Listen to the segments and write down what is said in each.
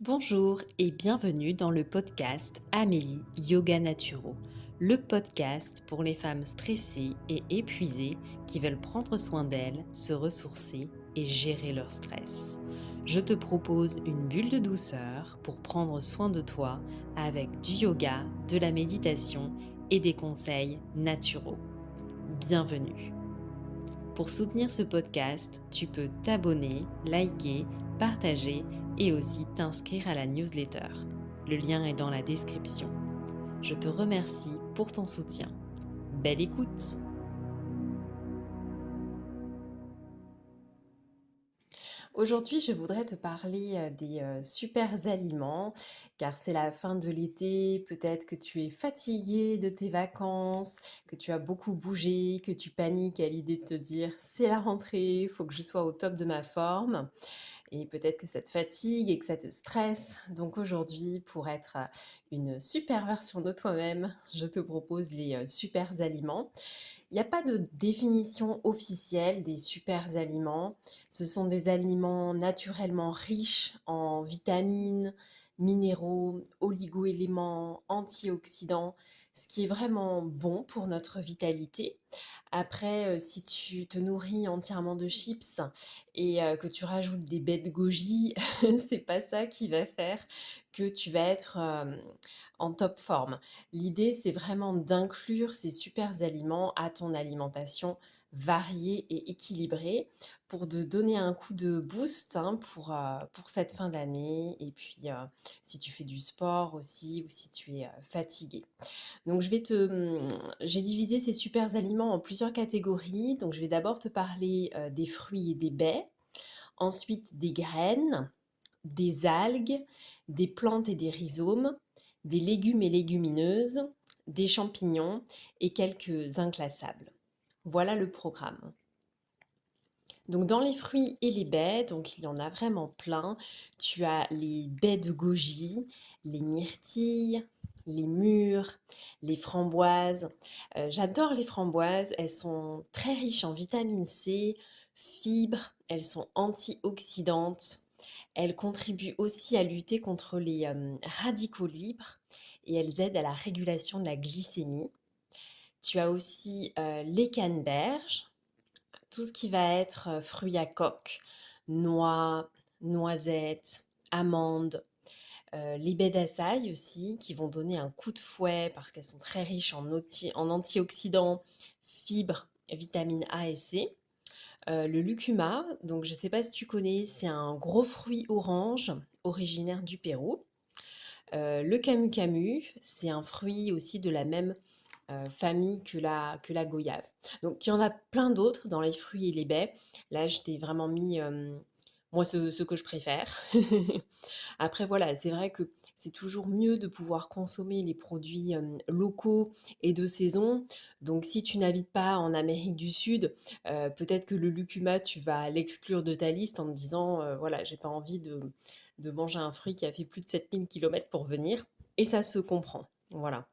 Bonjour et bienvenue dans le podcast Amélie Yoga Naturo, le podcast pour les femmes stressées et épuisées qui veulent prendre soin d'elles, se ressourcer et gérer leur stress. Je te propose une bulle de douceur pour prendre soin de toi avec du yoga, de la méditation et des conseils naturaux. Bienvenue. Pour soutenir ce podcast, tu peux t'abonner, liker, partager et aussi t'inscrire à la newsletter. Le lien est dans la description. Je te remercie pour ton soutien. Belle écoute! Aujourd'hui, je voudrais te parler des super aliments, car c'est la fin de l'été, peut-être que tu es fatigué de tes vacances, que tu as beaucoup bougé, que tu paniques à l'idée de te dire c'est la rentrée, il faut que je sois au top de ma forme. Et peut-être que ça te fatigue et que ça te stresse. Donc aujourd'hui, pour être une super version de toi-même, je te propose les super aliments. Il n'y a pas de définition officielle des super aliments. Ce sont des aliments naturellement riches en vitamines, minéraux, oligo-éléments, antioxydants, ce qui est vraiment bon pour notre vitalité. Après, si tu te nourris entièrement de chips et que tu rajoutes des baies de goji, c'est pas ça qui va faire que tu vas être en top forme. L'idée, c'est vraiment d'inclure ces super aliments à ton alimentation variée et équilibrée pour te donner un coup de boost pour cette fin d'année et puis si tu fais du sport aussi ou si tu es fatigué. Donc j'ai divisé ces super aliments en plusieurs catégories. Donc je vais d'abord te parler des fruits et des baies, ensuite des graines, des algues, des plantes et des rhizomes, des légumes et légumineuses, des champignons et quelques inclassables. Voilà le programme. Donc dans les fruits et les baies, donc il y en a vraiment plein. Tu as les baies de goji, les myrtilles, les mûres, les framboises. J'adore les framboises, elles sont très riches en vitamine C, fibres, elles sont antioxydantes. Elles contribuent aussi à lutter contre les radicaux libres et elles aident à la régulation de la glycémie. Tu as aussi les canneberges, tout ce qui va être fruits à coque, noix, noisettes, amandes, les baies d'açaï aussi, qui vont donner un coup de fouet parce qu'elles sont très riches en antioxydants, fibres, vitamines A et C. Le lucuma, donc je ne sais pas si tu connais, c'est un gros fruit orange originaire du Pérou. Le camu camu, c'est un fruit aussi de la même famille que la goyave. Donc il y en a plein d'autres dans les fruits et les baies. Là, je t'ai vraiment mis moi ce que je préfère. Après voilà, c'est vrai que c'est toujours mieux de pouvoir consommer les produits locaux et de saison. Donc si tu n'habites pas en Amérique du Sud, peut-être que le lucuma, tu vas l'exclure de ta liste en te disant, voilà, j'ai pas envie de manger un fruit qui a fait plus de 7 000 kilomètres pour venir. Et ça se comprend. Voilà.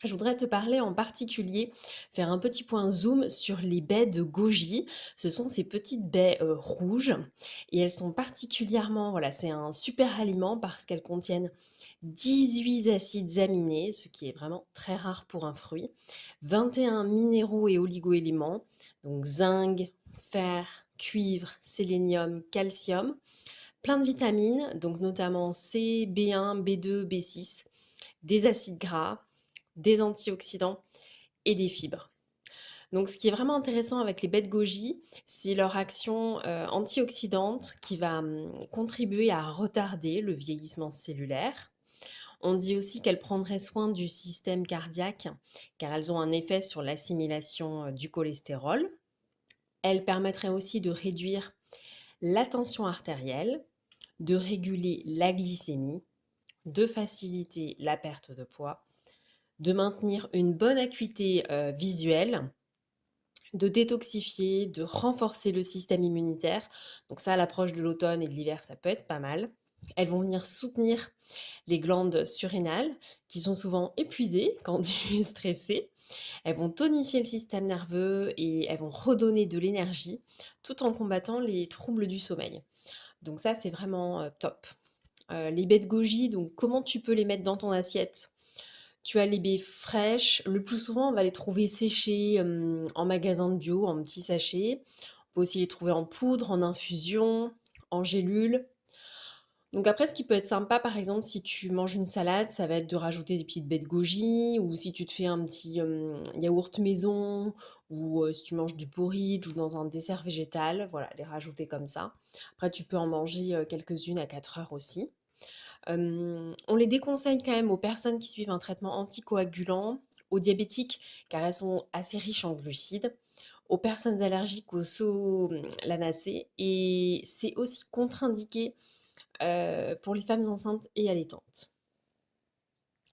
Je voudrais te parler en particulier, faire un petit point zoom sur les baies de goji. Ce sont ces petites baies rouges et elles sont particulièrement, voilà, c'est un super aliment parce qu'elles contiennent 18 acides aminés, ce qui est vraiment très rare pour un fruit, 21 minéraux et oligo-éléments, donc zinc, fer, cuivre, sélénium, calcium, plein de vitamines, donc notamment C, B1, B2, B6, des acides gras, des antioxydants et des fibres. Donc ce qui est vraiment intéressant avec les baies de goji, c'est leur action antioxydante qui va contribuer à retarder le vieillissement cellulaire. On dit aussi qu'elles prendraient soin du système cardiaque car elles ont un effet sur l'assimilation du cholestérol. Elles permettraient aussi de réduire la tension artérielle, de réguler la glycémie, de faciliter la perte de poids, de maintenir une bonne acuité visuelle, de détoxifier, de renforcer le système immunitaire. Donc ça, à l'approche de l'automne et de l'hiver, ça peut être pas mal. Elles vont venir soutenir les glandes surrénales qui sont souvent épuisées quand tu es stressé. Elles vont tonifier le système nerveux et elles vont redonner de l'énergie tout en combattant les troubles du sommeil. Donc ça, c'est vraiment top. Les baies de goji, donc comment tu peux les mettre dans ton assiette? Tu as les baies fraîches. Le plus souvent, on va les trouver séchées en magasin de bio, en petits sachets. On peut aussi les trouver en poudre, en infusion, en gélule. Donc après, ce qui peut être sympa, par exemple, si tu manges une salade, ça va être de rajouter des petites baies de goji, ou si tu te fais un petit yaourt maison, ou si tu manges du porridge ou dans un dessert végétal, voilà, les rajouter comme ça. Après, tu peux en manger quelques-unes à 4 heures aussi. On les déconseille quand même aux personnes qui suivent un traitement anticoagulant, aux diabétiques, car elles sont assez riches en glucides, aux personnes allergiques au solanacées, et c'est aussi contre-indiqué pour les femmes enceintes et allaitantes.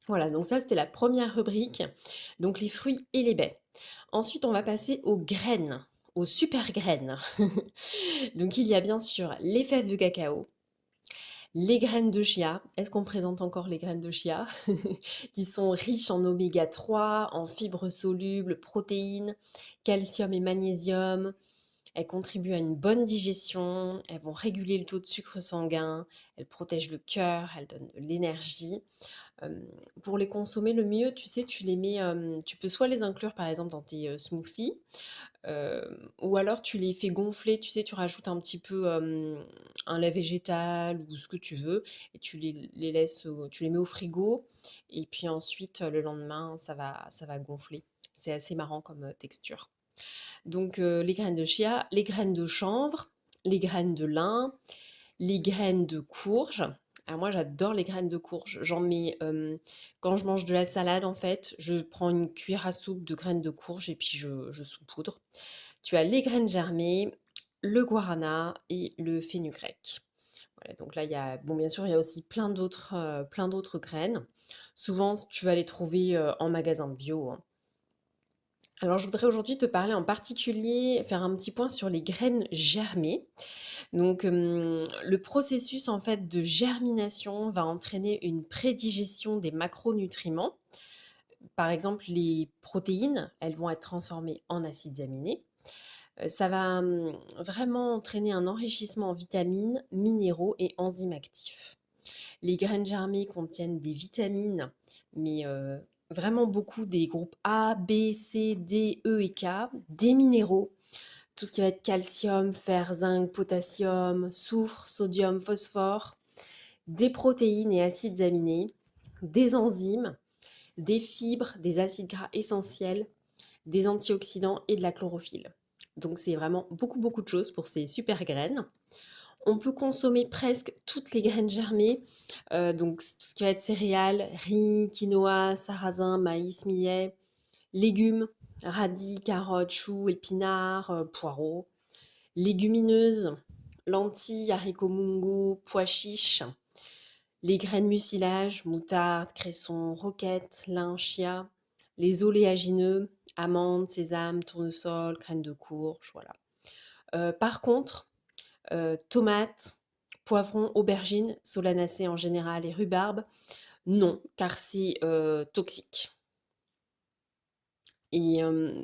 Voilà, donc ça c'était la première rubrique, donc les fruits et les baies. Ensuite, on va passer aux graines, aux super graines. Donc il y a bien sûr les fèves de cacao, les graines de chia. Est-ce qu'on présente encore les graines de chia? Qui sont riches en oméga 3, en fibres solubles, protéines, calcium et magnésium. Elles contribuent à une bonne digestion, elles vont réguler le taux de sucre sanguin, elles protègent le cœur, elles donnent de l'énergie. Euh, pour les consommer le mieux, tu sais, tu les mets, tu peux soit les inclure par exemple dans tes smoothies, euh, ou alors tu les fais gonfler, tu sais, tu rajoutes un petit peu un lait végétal ou ce que tu veux, et tu les laisses, tu les mets au frigo, et puis ensuite le lendemain, ça va gonfler. C'est assez marrant comme texture. Donc les graines de chia, les graines de chanvre, les graines de lin, les graines de courge. Alors moi j'adore les graines de courge. J'en mets quand je mange de la salade en fait, je prends une cuillère à soupe de graines de courge et puis je saupoudre. Tu as les graines germées, le guarana et le fenugrec. Voilà, donc là il y a bon bien sûr il y a aussi plein d'autres graines. Souvent tu vas les trouver en magasin bio, hein. Alors, je voudrais aujourd'hui te parler en particulier, faire un petit point sur les graines germées. Donc, le processus en fait de germination va entraîner une prédigestion des macronutriments. Par exemple, les protéines, elles vont être transformées en acides aminés. Ça va vraiment entraîner un enrichissement en vitamines, minéraux et enzymes actifs. Les graines germées contiennent des vitamines, mais vraiment beaucoup des groupes A, B, C, D, E et K, des minéraux, tout ce qui va être calcium, fer, zinc, potassium, soufre, sodium, phosphore, des protéines et acides aminés, des enzymes, des fibres, des acides gras essentiels, des antioxydants et de la chlorophylle. Donc c'est vraiment beaucoup de choses pour ces super graines. On peut consommer presque toutes les graines germées, donc tout ce qui va être céréales, riz, quinoa, sarrasin, maïs, millet, légumes, radis, carottes, choux, épinards, poireaux, légumineuses, lentilles, haricots mungo, pois chiches, les graines mucilage, moutarde, cresson, roquette, lin, chia, les oléagineux, amandes, sésame, tournesol, graines de courge, voilà. Par contre, tomates, poivrons, aubergines, solanacées en général et rhubarbe, non, car c'est toxique. Et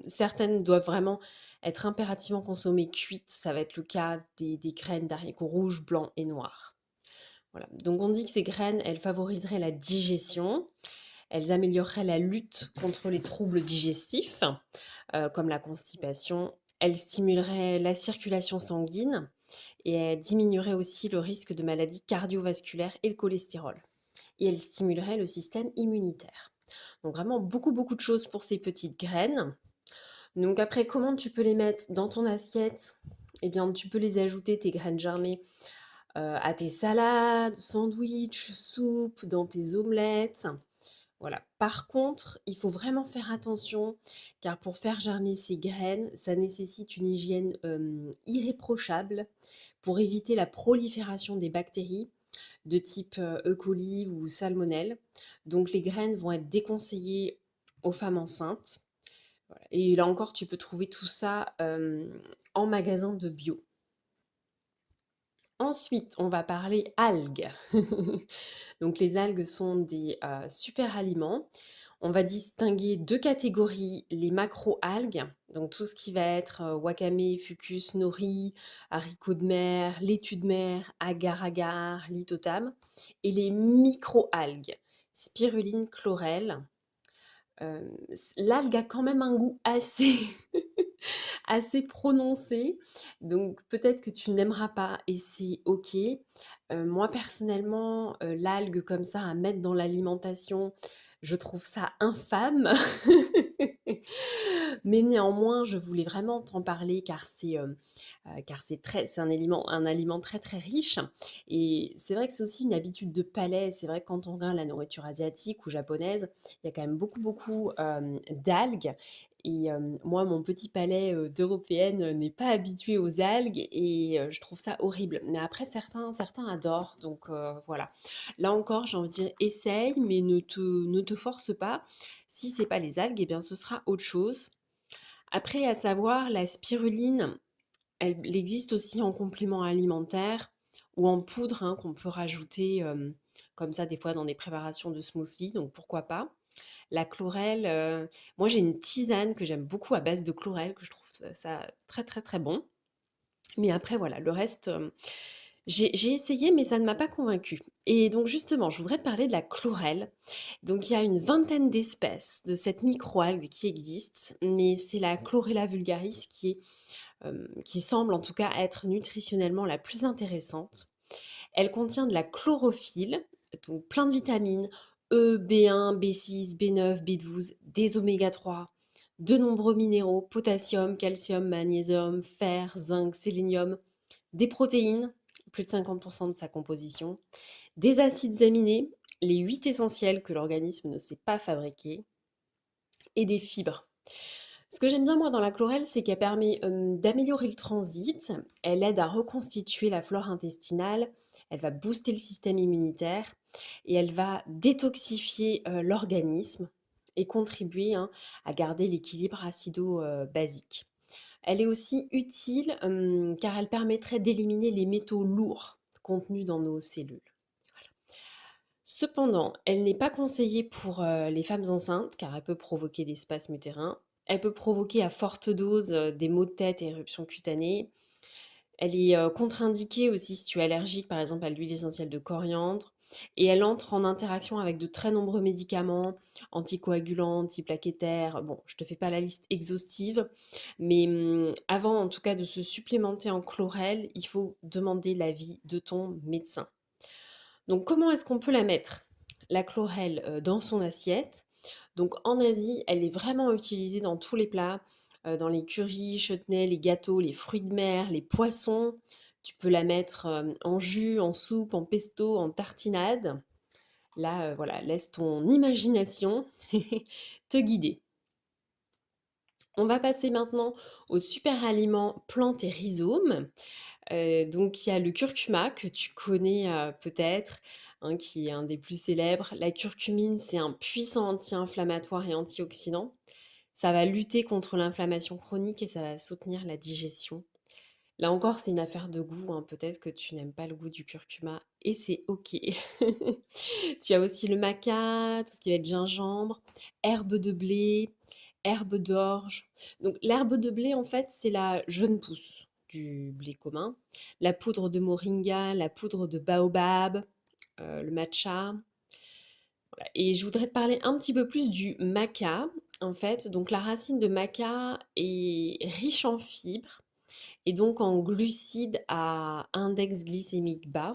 certaines doivent vraiment être impérativement consommées cuites. Ça va être le cas des graines d'haricots rouges, blancs et noirs. Voilà. Donc on dit que ces graines, elles favoriseraient la digestion, elles amélioreraient la lutte contre les troubles digestifs, comme la constipation, elles stimuleraient la circulation sanguine, et elle diminuerait aussi le risque de maladies cardiovasculaires et le cholestérol. Et elle stimulerait le système immunitaire. Donc vraiment beaucoup de choses pour ces petites graines. Donc après, comment tu peux les mettre dans ton assiette? Eh bien, tu peux les ajouter, tes graines germées, à tes salades, sandwichs, soupes, dans tes omelettes. Voilà. Par contre, il faut vraiment faire attention, car pour faire germer ces graines, ça nécessite une hygiène irréprochable pour éviter la prolifération des bactéries de type E. coli ou salmonelle. Donc les graines vont être déconseillées aux femmes enceintes. Voilà. Et là encore, tu peux trouver tout ça en magasin de bio. Ensuite, on va parler algues. Donc les algues sont des super aliments. On va distinguer 2 catégories, les macroalgues, donc tout ce qui va être, wakame, fucus, nori, haricots de mer, laitue de mer, agar-agar, lithotam et les microalgues, spiruline, chlorelle. L'algue a quand même un goût assez assez prononcé, donc peut-être que tu n'aimeras pas et c'est OK. Moi personnellement, l'algue comme ça à mettre dans l'alimentation, je trouve ça infâme. Mais néanmoins, je voulais vraiment t'en parler car c'est un aliment très, très riche et c'est vrai que c'est aussi une habitude de palais. C'est vrai que quand on regarde la nourriture asiatique ou japonaise, il y a quand même beaucoup, beaucoup, d'algues et moi, mon petit palais, d'européenne, n'est pas habitué aux algues et je trouve ça horrible. Mais après certains adorent donc voilà. Là encore, j'ai envie de dire: «Essaye, mais ne te force pas». Si c'est pas les algues et bien ce sera autre chose. Après, à savoir, la spiruline, elle existe aussi en complément alimentaire ou en poudre hein, qu'on peut rajouter comme ça des fois dans des préparations de smoothie, donc pourquoi pas. La chlorelle, moi j'ai une tisane que j'aime beaucoup à base de chlorelle, que je trouve ça très très très bon. Mais après voilà, le reste, j'ai essayé mais ça ne m'a pas convaincue. Et donc justement, je voudrais te parler de la chlorelle. Donc il y a une vingtaine d'espèces de cette microalgue qui existe, mais c'est la Chlorella vulgaris qui semble en tout cas être nutritionnellement la plus intéressante. Elle contient de la chlorophylle, donc plein de vitamines, E, B1, B6, B9, B12, des oméga 3, de nombreux minéraux, potassium, calcium, magnésium, fer, zinc, sélénium, des protéines, plus de 50% de sa composition, des acides aminés, les 8 essentiels que l'organisme ne sait pas fabriquer, et des fibres. Ce que j'aime bien moi dans la chlorelle, c'est qu'elle permet d'améliorer le transit, elle aide à reconstituer la flore intestinale, elle va booster le système immunitaire et elle va détoxifier l'organisme et contribuer hein, à garder l'équilibre acido-basique. Elle est aussi utile car elle permettrait d'éliminer les métaux lourds contenus dans nos cellules. Cependant, elle n'est pas conseillée pour les femmes enceintes car elle peut provoquer des spasmes utérins. Elle peut provoquer à forte dose des maux de tête et éruptions cutanées. Elle est contre-indiquée aussi si tu es allergique par exemple à l'huile essentielle de coriandre. Et elle entre en interaction avec de très nombreux médicaments, anticoagulants, antiplaquettaires. Bon, je te fais pas la liste exhaustive, mais avant en tout cas de se supplémenter en chlorelle, il faut demander l'avis de ton médecin. Donc comment est-ce qu'on peut la mettre? La chlorelle, dans son assiette. Donc en Asie, elle est vraiment utilisée dans tous les plats, dans les currys, chutneys, les gâteaux, les fruits de mer, les poissons. Tu peux la mettre, en jus, en soupe, en pesto, en tartinade. Là, voilà, laisse ton imagination te guider. On va passer maintenant aux super aliments plantes et rhizomes. Donc il y a le curcuma que tu connais, peut-être, hein, qui est un des plus célèbres. La curcumine, c'est un puissant anti-inflammatoire et antioxydant. Ça va lutter contre l'inflammation chronique et ça va soutenir la digestion. Là encore, c'est une affaire de goût, hein, peut-être que tu n'aimes pas le goût du curcuma et c'est OK. Tu as aussi le maca, tout ce qui va être gingembre, herbe de blé, herbe d'orge. Donc l'herbe de blé, en fait, c'est la jeune pousse du blé commun. La poudre de moringa, la poudre de baobab, le matcha. Voilà. Et je voudrais te parler un petit peu plus du maca, en fait. Donc la racine de maca est riche en fibres et donc en glucides à index glycémique bas.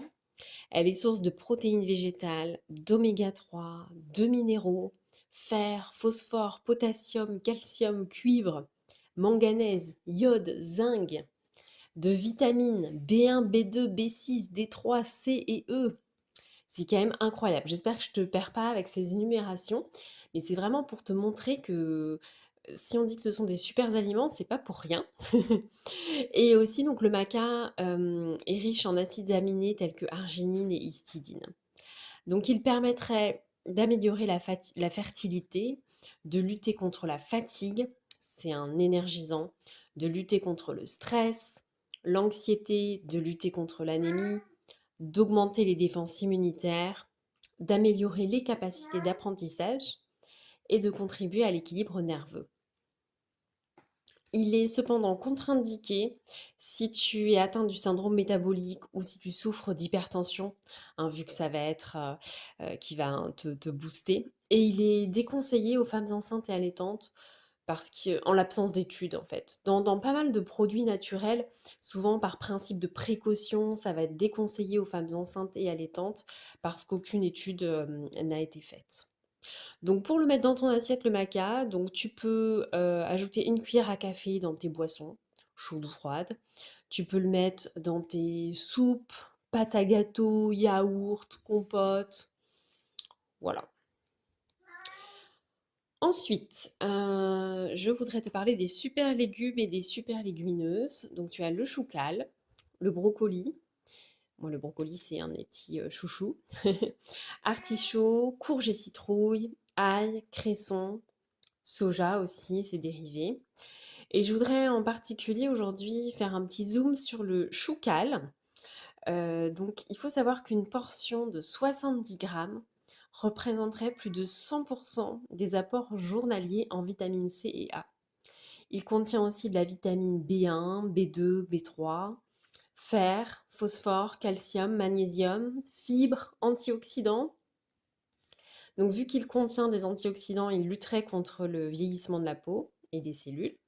Elle est source de protéines végétales, d'oméga 3, de minéraux, fer, phosphore, potassium, calcium, cuivre, manganèse, iode, zinc, de vitamines B1, B2, B6, D3, C et E. C'est quand même incroyable. J'espère que je te perds pas avec ces énumérations, mais c'est vraiment pour te montrer que si on dit que ce sont des super aliments, c'est pas pour rien. Et aussi, donc, le maca est riche en acides aminés tels que arginine et histidine. Donc, il permettrait d'améliorer la fertilité, de lutter contre la fatigue, c'est un énergisant, de lutter contre le stress, l'anxiété, de lutter contre l'anémie, d'augmenter les défenses immunitaires, d'améliorer les capacités d'apprentissage et de contribuer à l'équilibre nerveux. Il est cependant contre-indiqué si tu es atteint du syndrome métabolique ou si tu souffres d'hypertension, hein, vu que ça va être qui va hein, te booster. Et il est déconseillé aux femmes enceintes et allaitantes parce qu'en l'absence d'études en fait. Dans pas mal de produits naturels, souvent par principe de précaution, ça va être déconseillé aux femmes enceintes et allaitantes parce qu'aucune étude n'a été faite. Donc pour le mettre dans ton assiette, le maca, donc tu peux ajouter une cuillère à café dans tes boissons, chaudes ou froides. Tu peux le mettre dans tes soupes, pâtes à gâteau, yaourt, compote. Voilà. Ensuite, je voudrais te parler des super légumes et des super légumineuses. Donc tu as le choucal, le brocoli. Moi, le brocoli, c'est un de mes petits chouchous. Artichaut, courge et citrouille, ail, cresson, soja aussi et ses dérivés. Et je voudrais en particulier aujourd'hui faire un petit zoom sur le choucal. Donc il faut savoir qu'une portion de 70 grammes représenterait plus de 100% des apports journaliers en vitamine C et A. Il contient aussi de la vitamine B1, B2, B3, fer, phosphore, calcium, magnésium, fibres, antioxydants. Donc vu qu'il contient des antioxydants, il lutterait contre le vieillissement de la peau et des cellules.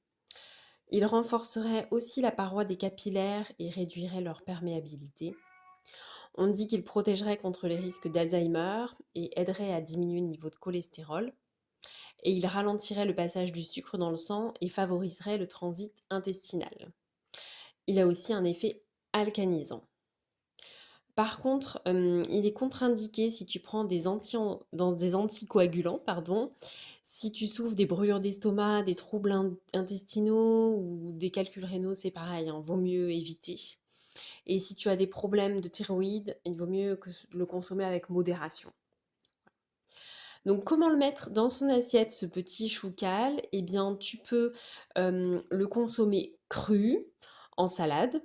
Il renforcerait aussi la paroi des capillaires et réduirait leur perméabilité. On dit qu'il protégerait contre les risques d'Alzheimer et aiderait à diminuer le niveau de cholestérol. Et il ralentirait le passage du sucre dans le sang et favoriserait le transit intestinal. Il a aussi un effet alcanisant. Par contre, il est contre-indiqué si tu prends dans des anticoagulants, pardon, si tu souffres des brûlures d'estomac, des troubles intestinaux ou des calculs rénaux, c'est pareil, hein, vaut mieux éviter. Et si tu as des problèmes de thyroïde, il vaut mieux le consommer avec modération. Donc comment le mettre dans son assiette, ce petit choucal? Eh bien, tu peux le consommer cru, en salade,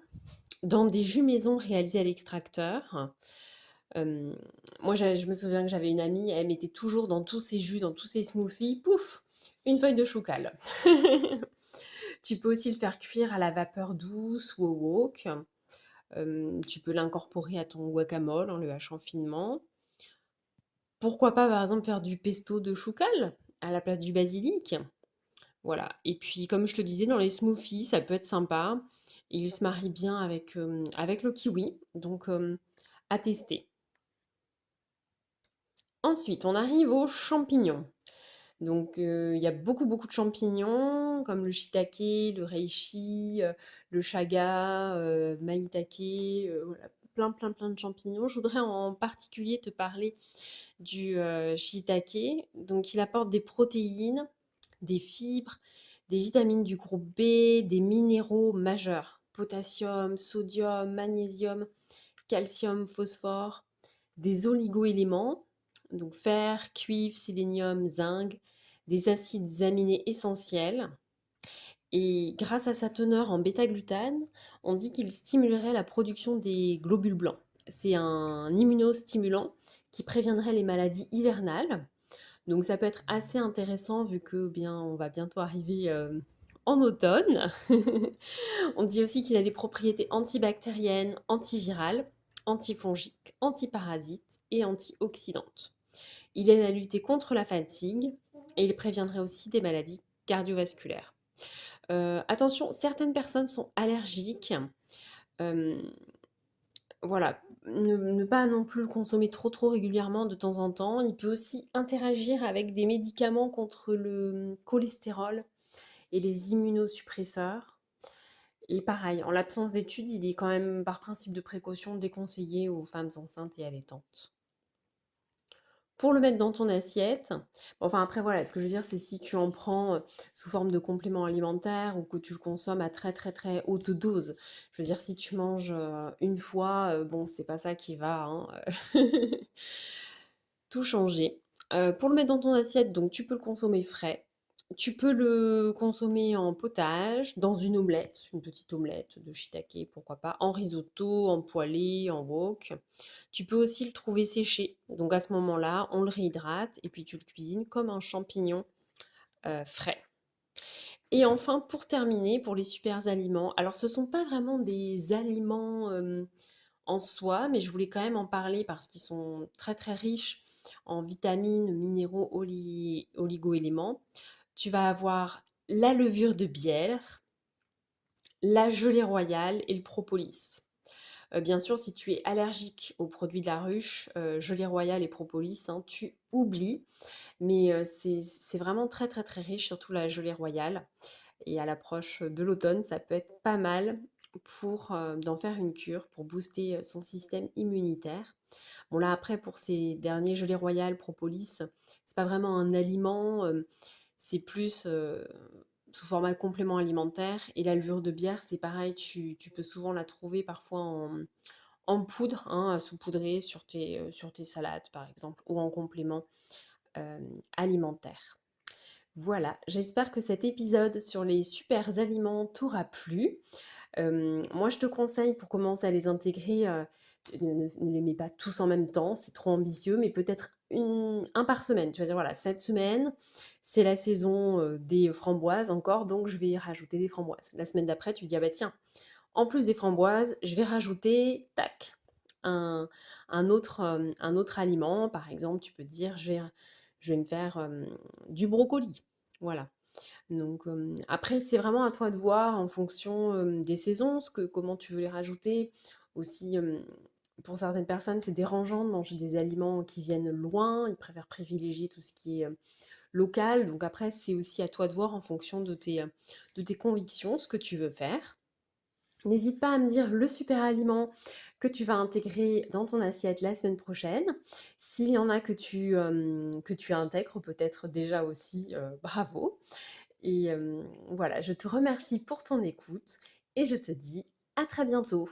dans des jus maison réalisés à l'extracteur. Euh, Moi, je me souviens que j'avais une amie, elle mettait toujours dans tous ses jus, dans tous ses smoothies, pouf, une feuille de choucal. Tu peux aussi le faire cuire à la vapeur douce ou au wok. Tu peux l'incorporer à ton guacamole en le hachant finement. Pourquoi pas, par exemple, faire du pesto de choucal à la place du basilic? Voilà. Et puis, comme je te disais, dans les smoothies, ça peut être sympa. Il se marie bien avec le kiwi. Donc, à tester. Ensuite, on arrive aux champignons. Donc, il y a beaucoup, beaucoup de champignons, comme le shiitake, le reishi, le chaga, maitake, voilà, plein, plein, plein de champignons. Je voudrais en particulier te parler du shiitake. Donc, il apporte des protéines, des fibres, des vitamines du groupe B, des minéraux majeurs, potassium, sodium, magnésium, calcium, phosphore, des oligoéléments, donc fer, cuivre, sélénium, zinc, des acides aminés essentiels. Et grâce à sa teneur en bêta-glutane, on dit qu'il stimulerait la production des globules blancs. C'est un immunostimulant qui préviendrait les maladies hivernales. Donc ça peut être assez intéressant vu que bien on va bientôt arriver en automne. On dit aussi qu'il a des propriétés antibactériennes, antivirales, antifongiques, antiparasites et antioxydantes. Il aide à lutter contre la fatigue et il préviendrait aussi des maladies cardiovasculaires. Attention, certaines personnes sont allergiques. Euh, voilà, ne pas non plus le consommer trop trop régulièrement de temps en temps. Il peut aussi interagir avec des médicaments contre le cholestérol et les immunosuppresseurs. Et pareil, en l'absence d'études, il est quand même par principe de précaution déconseillé aux femmes enceintes et allaitantes. Pour le mettre dans ton assiette, bon, enfin après voilà, ce que je veux dire, c'est si tu en prends sous forme de complément alimentaire ou que tu le consommes à très très très haute dose. Je veux dire, si tu manges une fois, bon, c'est pas ça qui va hein, tout changer. Pour le mettre dans ton assiette, donc tu peux le consommer frais, Tu peux le consommer en potage, dans une petite omelette de shiitake, pourquoi pas, en risotto, en poêlé, en wok. Tu peux aussi le trouver séché. Donc à ce moment-là, on le réhydrate et puis tu le cuisines comme un champignon frais. Et enfin, pour terminer, pour les super aliments, alors ce sont pas vraiment des aliments en soi, mais je voulais quand même en parler parce qu'ils sont très très riches en vitamines, minéraux, oligo-éléments. Tu vas avoir la levure de bière, la gelée royale et le propolis. Bien sûr, si tu es allergique aux produits de la ruche, gelée royale et propolis, hein, tu oublies. Mais c'est vraiment très très très riche, surtout la gelée royale. Et à l'approche de l'automne, ça peut être pas mal pour d'en faire une cure, pour booster son système immunitaire. Bon là après pour ces derniers gelées royales, propolis, c'est pas vraiment un aliment, c'est plus sous format complément alimentaire. Et la levure de bière, c'est pareil, tu peux souvent la trouver parfois en poudre, hein, à saupoudrer sur tes salades par exemple, ou en complément alimentaire. Voilà, j'espère que cet épisode sur les super aliments t'aura plu. Moi, je te conseille pour commencer à les intégrer, ne les mets pas tous en même temps, c'est trop ambitieux, mais peut-être un par semaine. Tu vas dire, voilà, cette semaine, c'est la saison des framboises encore, donc je vais rajouter des framboises. La semaine d'après, tu dis, ah bah tiens, en plus des framboises, je vais rajouter, tac, un, un autre aliment. Par exemple, tu peux dire, je vais me faire du brocoli. Voilà. Donc après, c'est vraiment à toi de voir en fonction des saisons, comment tu veux les rajouter. Aussi, pour certaines personnes, c'est dérangeant de manger des aliments qui viennent loin. Ils préfèrent privilégier tout ce qui est local. Donc après, c'est aussi à toi de voir en fonction de tes convictions, ce que tu veux faire. N'hésite pas à me dire le super aliment que tu vas intégrer dans ton assiette la semaine prochaine. S'il y en a que tu intègres peut-être déjà aussi, bravo. Et voilà, je te remercie pour ton écoute et je te dis à très bientôt.